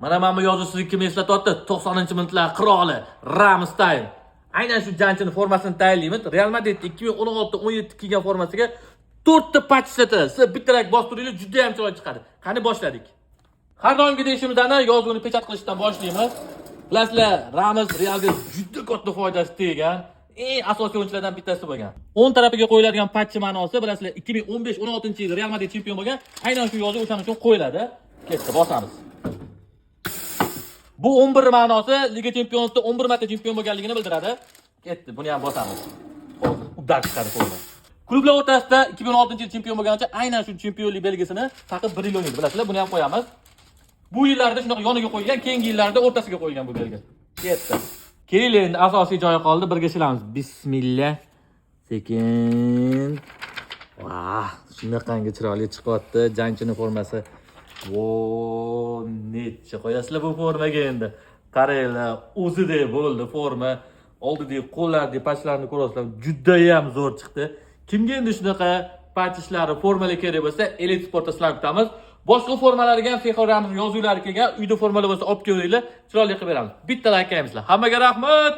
Mana bu yozuv sizni kim eslatyapti? 90-minutlar qiroli Ramstein. Aynan shu jangchini formasini tayyorlaymiz. Real Madrid 2016-17 kiygan formasiga 4 ta patch islatadi. Siz bittarak bostiringlar, juda ham chiroyli chiqadi. Qani boshladik. Har doimgi deyishimizdan yozuvni pechat qilishdan boshlaymiz. Bilasizlar, Ramos Realga juda katta foydasi tegan. Eng asosiy o'yinchilardan bittasi bo'lgan. 10 tarafiga qo'yiladigan patch ma'nosi, bilasizlar, 2015-16-yil Real Madrid chempion bo'lgan. Aynan shu yozuv o'shaning uchun qo'yiladi. Ketdi, bosamiz. Bu 11 ma'nosi Liga Chempionatda 11 marta chempion bo'lganligini bildiradi. Ketdi, buni ham bosamiz. Hozir udar chiqadi qo'lda. Klublar o'rtasida 2016-yil chempion bo'lgancha aynan shu chempionlik belgisini faqat 1 yil o'ynaydi. Bilasizlar, buni ham qo'yamiz. Bu yillarda shunaqa yoniga qo'yilgan, keyingi yillarda o'rtasiga qo'yilgan bu belgi. Ketdi. Kelinglar, endi asosiy joyi qoldi, birga ishlaymiz. Bismillah. Sekin. Vah, shunaqangi chiroyli chiqyapti jangchining formasi. Vo, necha qo'yasizlar bu formaga endi. Qaranglar, o'zidek bo'ldi forma. Oldidagi qo'llardagi patchlarni ko'rasizlar, juda ham zo'r chiqdi. Kimga endi shunaqa patch ishlari, formalar kerak bo'lsa, Elite Sportda sizlarga kutamiz. Boshqa formalarga ham Fexoramning yozuvlari kelgan, uyda formalar bo'lsa olib kelinglar, chiroyli qilib beramiz. Bitta like qaymizlar. Hammaga rahmat.